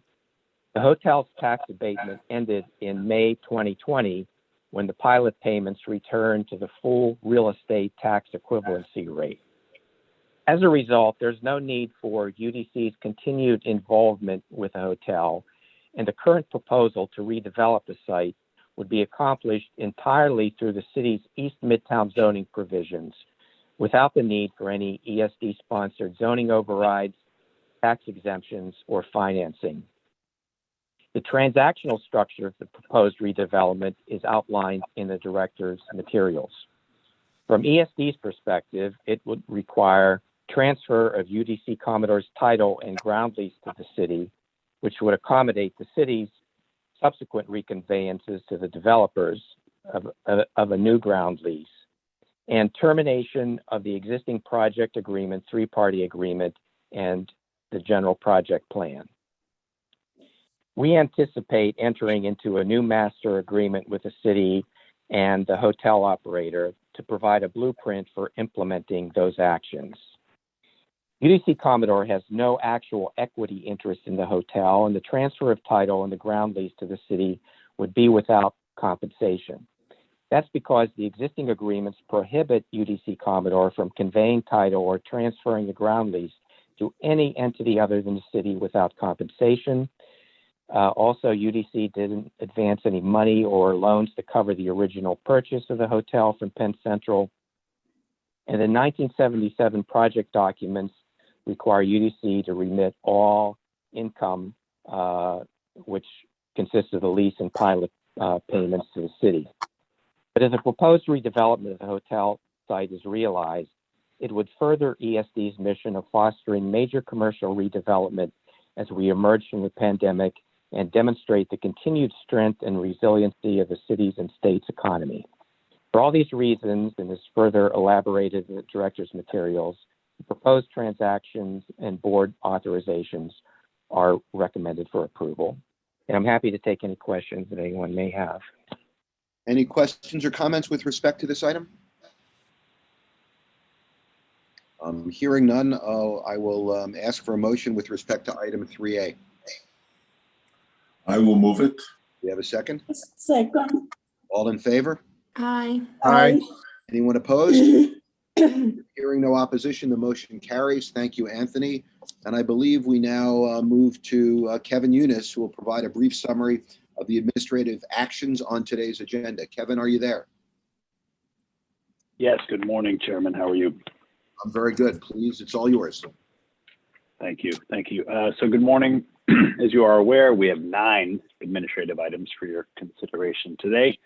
The hotel's tax abatement ended in May 2020 when the pilot payments returned to the full real estate tax equivalency rate. As a result, there's no need for UDC's continued involvement with the hotel, and the current proposal to redevelop the site would be accomplished entirely through the city's East Midtown zoning provisions, without the need for any ESD-sponsored zoning overrides, tax exemptions, or financing. The transactional structure of the proposed redevelopment is outlined in the director's materials. From ESD's perspective, it would require transfer of UDC Commodore's title and ground lease to the city, which would accommodate the city's subsequent reconveyances to the developers of a new ground lease, and termination of the existing project agreement, three-party agreement, and the general project plan. We anticipate entering into a new master agreement with the city and the hotel operator to provide a blueprint for implementing those actions. UDC Commodore has no actual equity interest in the hotel, and the transfer of title and the ground lease to the city would be without compensation. That's because the existing agreements prohibit UDC Commodore from conveying title or transferring the ground lease to any entity other than the city without compensation. Also, UDC didn't advance any money or loans to cover the original purchase of the hotel from Penn Central. And the 1977 project documents require UDC to remit all income, which consists of the lease and pilot payments to the city. But as a proposed redevelopment of the hotel site is realized, it would further ESD's mission of fostering major commercial redevelopment as we emerge from the pandemic and demonstrate the continued strength and resiliency of the city's and state's economy. For all these reasons, and as further elaborated in the director's materials, the proposed transactions and board authorizations are recommended for approval. And I'm happy to take any questions that anyone may have. Any questions or comments with respect to this item? Hearing none, I will ask for a motion with respect to item 3A. I will move it. Do you have a second? Second. All in favor? Aye. Aye. Anyone opposed? Hearing no opposition, the motion carries. Thank you, Anthony. And I believe we now move to Kevin Eunice, who will provide a brief summary of the administrative actions on today's agenda. Kevin, are you there? Yes, good morning, Chairman. How are you? I'm very good. Please, it's all yours. Thank you. Thank you. So good morning. As you are aware, we have 9 administrative items for your consideration today.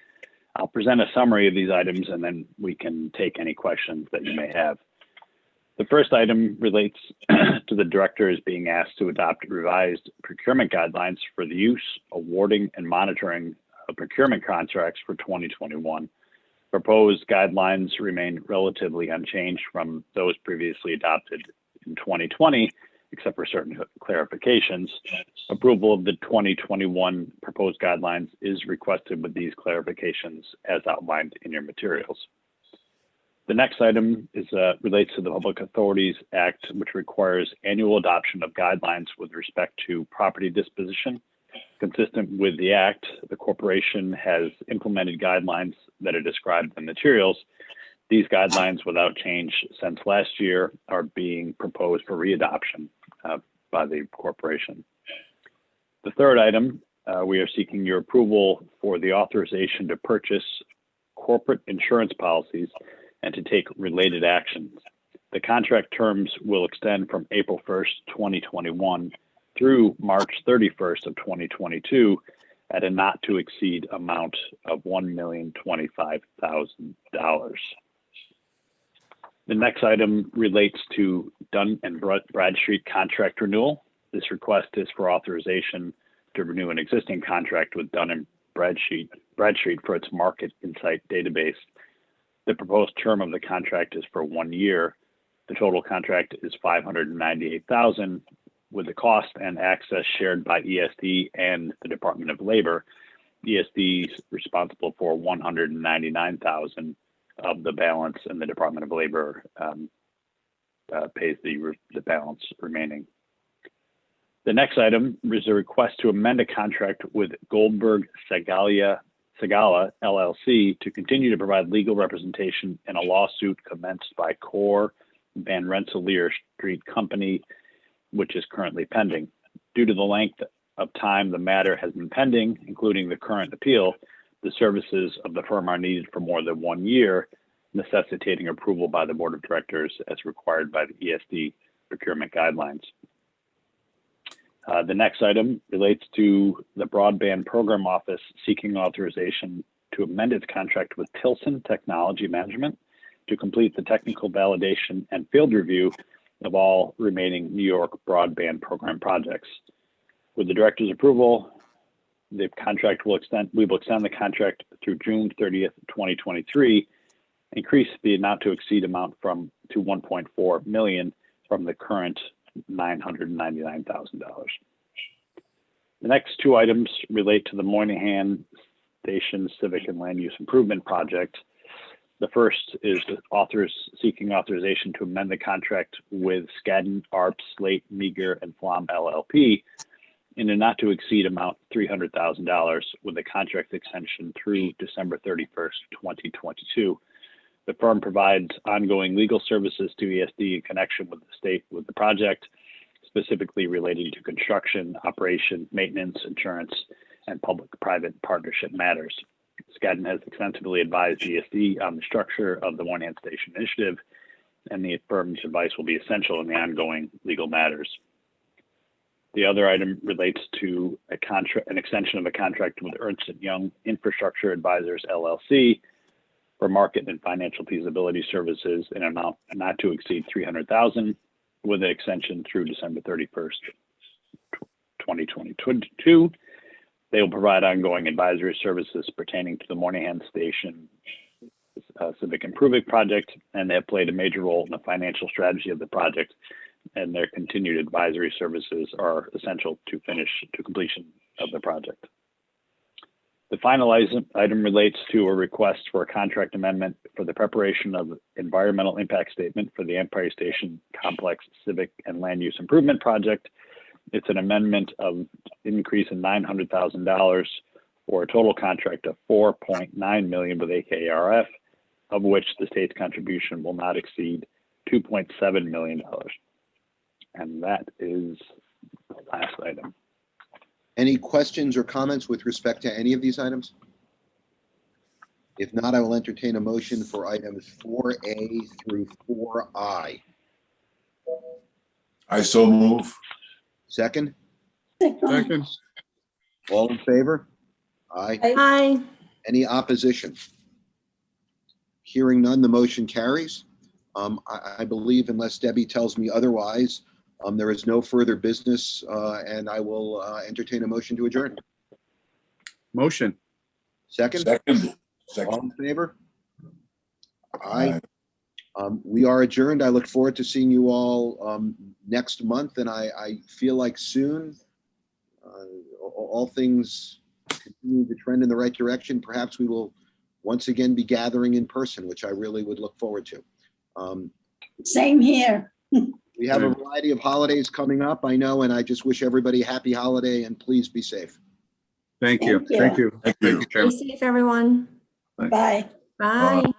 I'll present a summary of these items and then we can take any questions that you may have. The first item relates to the directors being asked to adopt revised procurement guidelines for the use, awarding, and monitoring of procurement contracts for 2021. Proposed guidelines remain relatively unchanged from those previously adopted in 2020, except for certain clarifications. Approval of the 2021 proposed guidelines is requested with these clarifications as outlined in your materials. The next item is relates to the Public Authorities Act, which requires annual adoption of guidelines with respect to property disposition. Consistent with the Act, the corporation has implemented guidelines that are described in the materials. These guidelines, without change since last year, are being proposed for readoption by the corporation. The third item, we are seeking your approval for the authorization to purchase corporate insurance policies and to take related actions. The contract terms will extend from April 1st, 2021 through March 31st of 2022 at a not to exceed amount of $1,025,000. The next item relates to Dun & Bradstreet contract renewal. This request is for authorization to renew an existing contract with Dun & Bradstreet for its market insight database. The proposed term of the contract is for 1 year. The total contract is $598,000, with the cost and access shared by ESD and the Department of Labor. ESD is responsible for $199,000 of the balance, and the Department of Labor pays the balance remaining. The next item is a request to amend a contract with Goldberg Segala LLC to continue to provide legal representation in a lawsuit commenced by Core Van Rensselaer Street Company, which is currently pending. Due to the length of time the matter has been pending, including the current appeal, the services of the firm are needed for more than 1 year, necessitating approval by the Board of Directors as required by the ESD procurement guidelines. The next item relates to the Broadband Program Office seeking authorization to amend its contract with Tilson Technology Management to complete the technical validation and field review of all remaining New York broadband program projects. With the director's approval, the contract will extend. We will extend the contract through June 30th, 2023, increase the not to exceed amount to $1.4 million from the current $999,000. The next two items relate to the Moynihan Station Civic and Land Use Improvement Project. The first is seeking authorization to amend the contract with Skadden, Arps, Slate, Meager, and Flom LLP in a not to exceed amount $300,000 with a contract extension through December 31st, 2022. The firm provides ongoing legal services to ESD in connection with the project, specifically relating to construction, operation, maintenance, insurance, and public-private partnership matters. Skadden has extensively advised ESD on the structure of the Moynihan Station Initiative, and the firm's advice will be essential in the ongoing legal matters. The other item relates to an extension of a contract with Ernst & Young Infrastructure Advisors, LLC, for market and financial feasibility services in an amount not to exceed $300,000 with an extension through December 31st, 2022. They will provide ongoing advisory services pertaining to the Moynihan Station Civic Improvement Project, and they have played a major role in the financial strategy of the project, and their continued advisory services are essential to completion of the project. The final item relates to a request for a contract amendment for the preparation of environmental impact statement for the Empire Station Complex Civic and Land Use Improvement Project. It's an amendment of increase in $900,000 for a total contract of $4.9 million with AKRF, of which the state's contribution will not exceed $2.7 million. And that is the last item. Any questions or comments with respect to any of these items? If not, I will entertain a motion for items 4A through 4I. I so move. Second? Second. All in favor? Aye. Aye. Any opposition? Hearing none, the motion carries. I believe, unless Debbie tells me otherwise, there is no further business, and I will entertain a motion to adjourn. Motion. Second? Second. All in favor? Aye. We are adjourned. I look forward to seeing you all next month, and I feel like soon, all things continue to trend in the right direction. Perhaps we will once again be gathering in person, which I really would look forward to. Same here. We have a variety of holidays coming up, I know, and I just wish everybody a happy holiday, and please be safe. Thank you. Thank you. Thank you. Thank you. Chairman. Stay safe, everyone. Bye. Bye. Bye.